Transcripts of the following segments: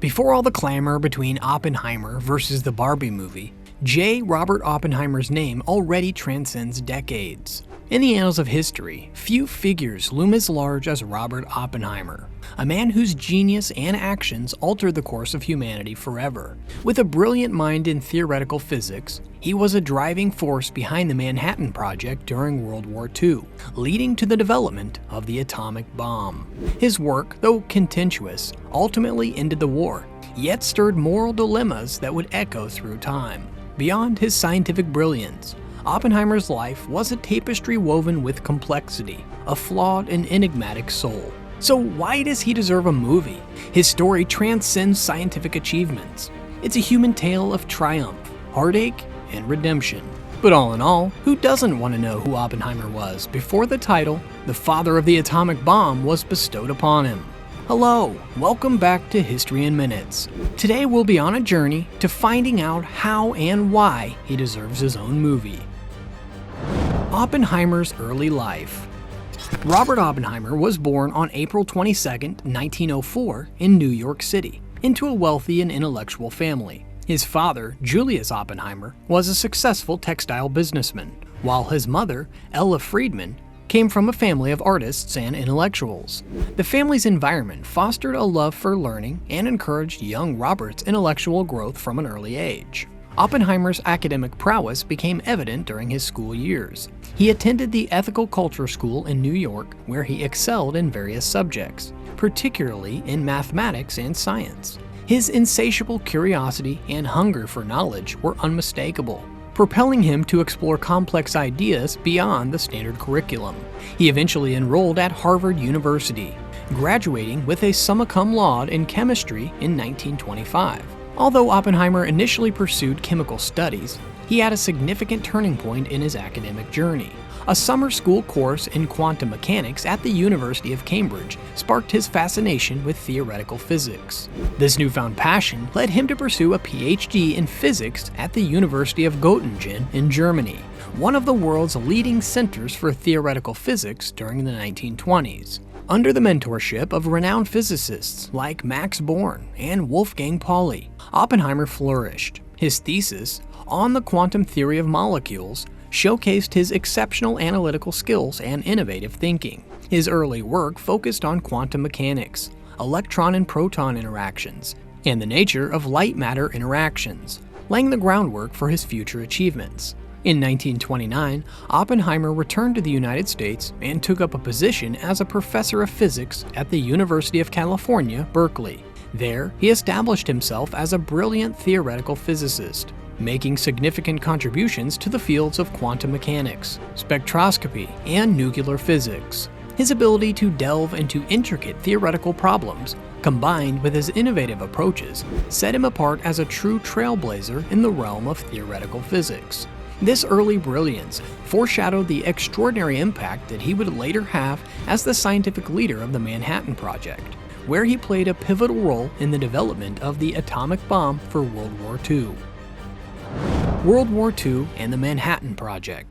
Before all the clamor between Oppenheimer versus the Barbie movie, Robert Oppenheimer's name already transcends decades. In the annals of history, few figures loom as large as Robert Oppenheimer, a man whose genius and actions altered the course of humanity forever. With a brilliant mind in theoretical physics, he was a driving force behind the Manhattan Project during World War II, leading to the development of the atomic bomb. His work, though contentious, ultimately ended the war, yet stirred moral dilemmas that would echo through time. Beyond his scientific brilliance, Oppenheimer's life was a tapestry woven with complexity, a flawed and enigmatic soul. So why does he deserve a movie? His story transcends scientific achievements. It's a human tale of triumph, heartache, and redemption. But all in all, who doesn't want to know who Oppenheimer was before the title, The Father of the Atomic Bomb, was bestowed upon him? Hello, welcome back to History in Minutes. Today we'll be on a journey to finding out how and why he deserves his own movie. Oppenheimer's early life. Robert Oppenheimer was born on April 22, 1904 in New York City, into a wealthy and intellectual family. His father, Julius Oppenheimer, was a successful textile businessman, while his mother, Ella Friedman, came from a family of artists and intellectuals. The family's environment fostered a love for learning and encouraged young Robert's intellectual growth from an early age. Oppenheimer's academic prowess became evident during his school years. He attended the Ethical Culture School in New York, where he excelled in various subjects, particularly in mathematics and science. His insatiable curiosity and hunger for knowledge were unmistakable, propelling him to explore complex ideas beyond the standard curriculum. He eventually enrolled at Harvard University, graduating with a summa cum laude in chemistry in 1925. Although Oppenheimer initially pursued chemical studies, he had a significant turning point in his academic journey. A summer school course in quantum mechanics at the University of Cambridge sparked his fascination with theoretical physics. This newfound passion led him to pursue a PhD in physics at the University of Göttingen in Germany, one of the world's leading centers for theoretical physics during the 1920s. Under the mentorship of renowned physicists like Max Born and Wolfgang Pauli, Oppenheimer flourished. His thesis, On the Quantum Theory of Molecules, showcased his exceptional analytical skills and innovative thinking. His early work focused on quantum mechanics, electron and proton interactions, and the nature of light-matter interactions, laying the groundwork for his future achievements. In 1929, Oppenheimer returned to the United States and took up a position as a professor of physics at the University of California, Berkeley. There, he established himself as a brilliant theoretical physicist, making significant contributions to the fields of quantum mechanics, spectroscopy, and nuclear physics. His ability to delve into intricate theoretical problems, combined with his innovative approaches, set him apart as a true trailblazer in the realm of theoretical physics. This early brilliance foreshadowed the extraordinary impact that he would later have as the scientific leader of the Manhattan Project, where he played a pivotal role in the development of the atomic bomb for World War II. World War II and the Manhattan Project.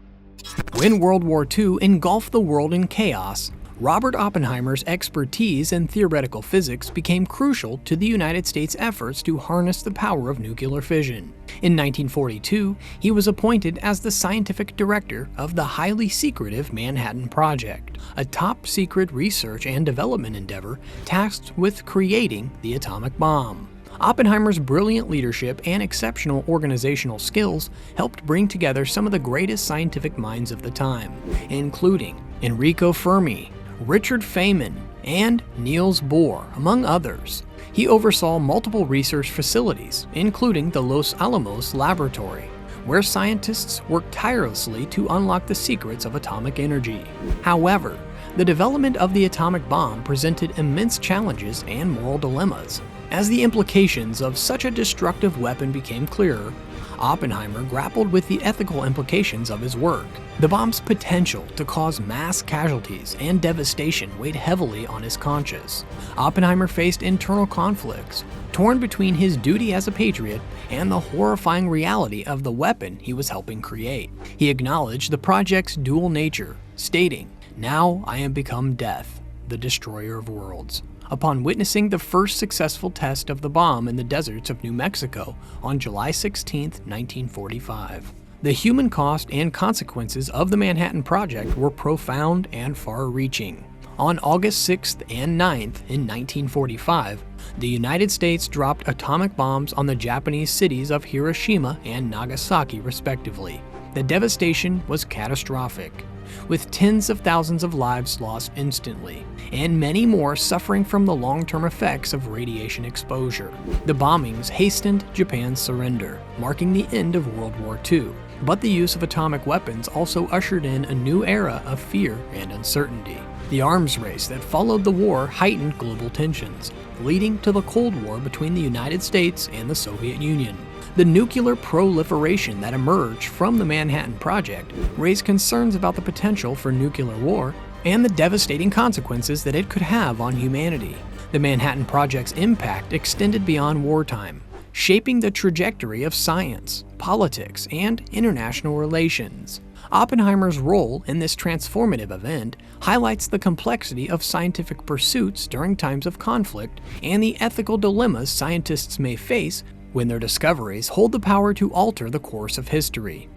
When World War II engulfed the world in chaos, Robert Oppenheimer's expertise in theoretical physics became crucial to the United States' efforts to harness the power of nuclear fission. In 1942, he was appointed as the scientific director of the highly secretive Manhattan Project, a top-secret research and development endeavor tasked with creating the atomic bomb. Oppenheimer's brilliant leadership and exceptional organizational skills helped bring together some of the greatest scientific minds of the time, including Enrico Fermi, Richard Feynman, and Niels Bohr, among others. He oversaw multiple research facilities, including the Los Alamos Laboratory, where scientists worked tirelessly to unlock the secrets of atomic energy. However, the development of the atomic bomb presented immense challenges and moral dilemmas. As the implications of such a destructive weapon became clearer, Oppenheimer grappled with the ethical implications of his work. The bomb's potential to cause mass casualties and devastation weighed heavily on his conscience. Oppenheimer faced internal conflicts, torn between his duty as a patriot and the horrifying reality of the weapon he was helping create. He acknowledged the project's dual nature, stating, "Now I am become death, the destroyer of worlds. upon witnessing the first successful test of the bomb in the deserts of New Mexico on July 16, 1945. The human cost and consequences of the Manhattan Project were profound and far-reaching. On August 6th and 9th in 1945, the United States dropped atomic bombs on the Japanese cities of Hiroshima and Nagasaki, respectively. The devastation was catastrophic, with tens of thousands of lives lost instantly, and many more suffering from the long-term effects of radiation exposure. The bombings hastened Japan's surrender, marking the end of World War II. But the use of atomic weapons also ushered in a new era of fear and uncertainty. The arms race that followed the war heightened global tensions, leading to the Cold War between the United States and the Soviet Union. The nuclear proliferation that emerged from the Manhattan Project raised concerns about the potential for nuclear war and the devastating consequences that it could have on humanity. The Manhattan Project's impact extended beyond wartime, shaping the trajectory of science, politics, and international relations. Oppenheimer's role in this transformative event highlights the complexity of scientific pursuits during times of conflict and the ethical dilemmas scientists may face when their discoveries hold the power to alter the course of history.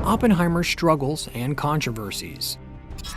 Oppenheimer's struggles and controversies.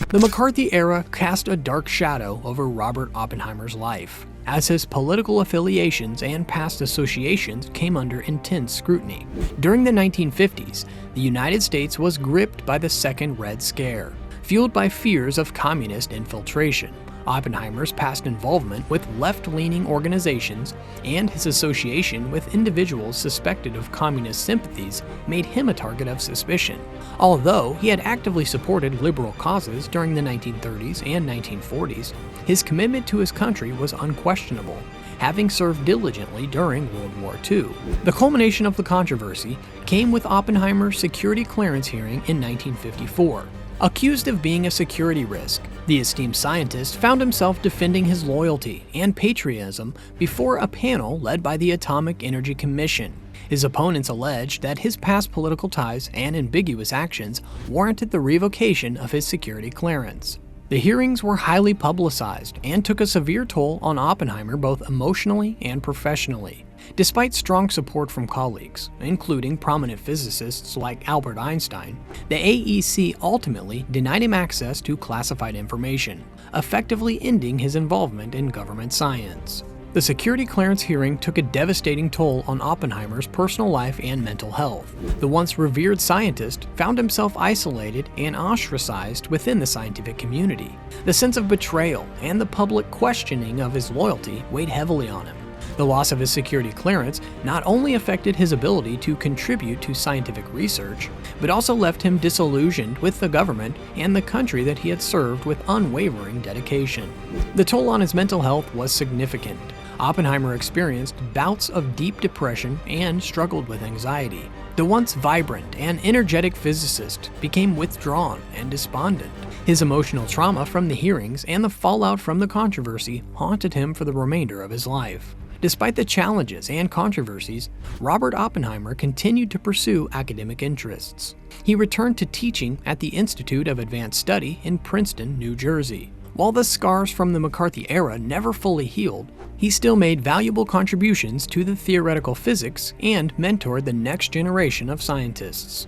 The McCarthy era cast a dark shadow over Robert Oppenheimer's life, as his political affiliations and past associations came under intense scrutiny. During the 1950s, the United States was gripped by the Second Red Scare, fueled by fears of communist infiltration. Oppenheimer's past involvement with left-leaning organizations and his association with individuals suspected of communist sympathies made him a target of suspicion. Although he had actively supported liberal causes during the 1930s and 1940s, his commitment to his country was unquestionable, having served diligently during World War II. The culmination of the controversy came with Oppenheimer's security clearance hearing in 1954. Accused of being a security risk, the esteemed scientist found himself defending his loyalty and patriotism before a panel led by the Atomic Energy Commission. His opponents alleged that his past political ties and ambiguous actions warranted the revocation of his security clearance. The hearings were highly publicized and took a severe toll on Oppenheimer both emotionally and professionally. Despite strong support from colleagues, including prominent physicists like Albert Einstein, the AEC ultimately denied him access to classified information, effectively ending his involvement in government science. The security clearance hearing took a devastating toll on Oppenheimer's personal life and mental health. The once revered scientist found himself isolated and ostracized within the scientific community. The sense of betrayal and the public questioning of his loyalty weighed heavily on him. The loss of his security clearance not only affected his ability to contribute to scientific research, but also left him disillusioned with the government and the country that he had served with unwavering dedication. The toll on his mental health was significant. Oppenheimer experienced bouts of deep depression and struggled with anxiety. The once vibrant and energetic physicist became withdrawn and despondent. His emotional trauma from the hearings and the fallout from the controversy haunted him for the remainder of his life. Despite the challenges and controversies, Robert Oppenheimer continued to pursue academic interests. He returned to teaching at the Institute of Advanced Study in Princeton, New Jersey. While the scars from the McCarthy era never fully healed, he still made valuable contributions to the theoretical physics and mentored the next generation of scientists.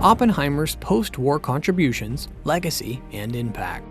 Oppenheimer's post-war contributions, legacy, and impact.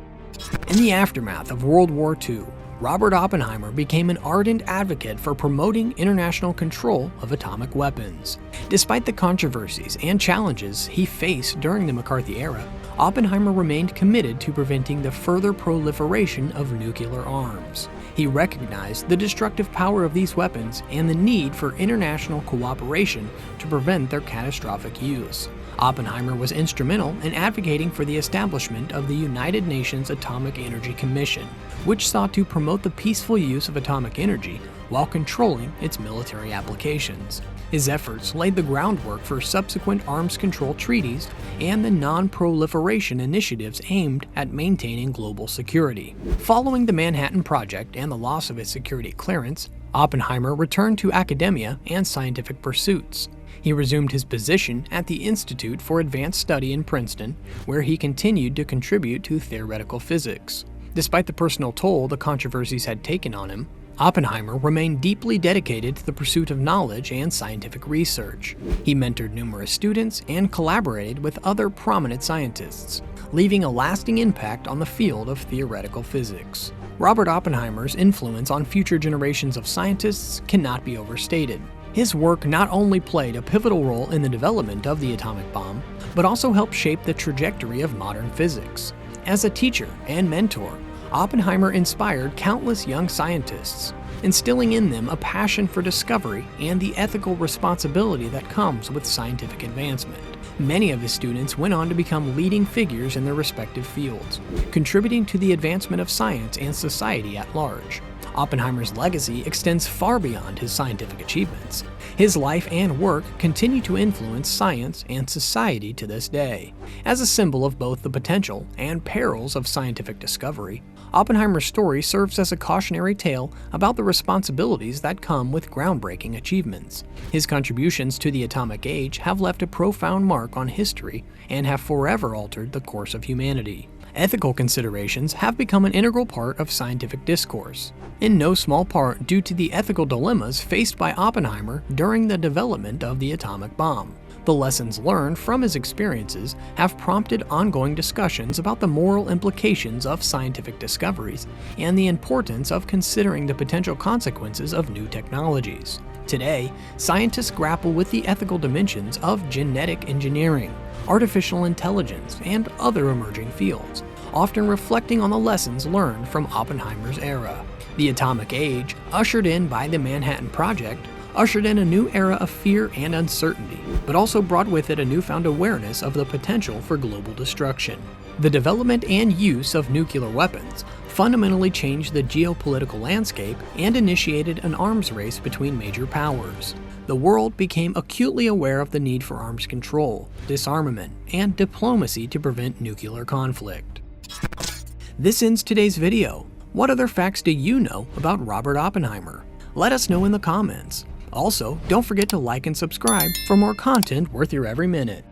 In the aftermath of World War II, Robert Oppenheimer became an ardent advocate for promoting international control of atomic weapons. Despite the controversies and challenges he faced during the McCarthy era, Oppenheimer remained committed to preventing the further proliferation of nuclear arms. He recognized the destructive power of these weapons and the need for international cooperation to prevent their catastrophic use. Oppenheimer was instrumental in advocating for the establishment of the United Nations Atomic Energy Commission, which sought to promote the peaceful use of atomic energy while controlling its military applications. His efforts laid the groundwork for subsequent arms control treaties and the non-proliferation initiatives aimed at maintaining global security. Following the Manhattan Project and the loss of his security clearance, Oppenheimer returned to academia and scientific pursuits. He resumed his position at the Institute for Advanced Study in Princeton, where he continued to contribute to theoretical physics. Despite the personal toll the controversies had taken on him, Oppenheimer remained deeply dedicated to the pursuit of knowledge and scientific research. He mentored numerous students and collaborated with other prominent scientists, leaving a lasting impact on the field of theoretical physics. Robert Oppenheimer's influence on future generations of scientists cannot be overstated. His work not only played a pivotal role in the development of the atomic bomb, but also helped shape the trajectory of modern physics. As a teacher and mentor, Oppenheimer inspired countless young scientists, instilling in them a passion for discovery and the ethical responsibility that comes with scientific advancement. Many of his students went on to become leading figures in their respective fields, contributing to the advancement of science and society at large. Oppenheimer's legacy extends far beyond his scientific achievements. His life and work continue to influence science and society to this day. As a symbol of both the potential and perils of scientific discovery, Oppenheimer's story serves as a cautionary tale about the responsibilities that come with groundbreaking achievements. His contributions to the atomic age have left a profound mark on history and have forever altered the course of humanity. Ethical considerations have become an integral part of scientific discourse, in no small part due to the ethical dilemmas faced by Oppenheimer during the development of the atomic bomb. The lessons learned from his experiences have prompted ongoing discussions about the moral implications of scientific discoveries and the importance of considering the potential consequences of new technologies. Today, scientists grapple with the ethical dimensions of genetic engineering, artificial intelligence, and other emerging fields, often reflecting on the lessons learned from Oppenheimer's era. The atomic age, ushered in by the Manhattan Project, ushered in a new era of fear and uncertainty, but also brought with it a newfound awareness of the potential for global destruction. The development and use of nuclear weapons fundamentally changed the geopolitical landscape and initiated an arms race between major powers. The world became acutely aware of the need for arms control, disarmament, and diplomacy to prevent nuclear conflict. This ends today's video. What other facts do you know about Robert Oppenheimer? Let us know in the comments. Also, don't forget to like and subscribe for more content worth your every minute.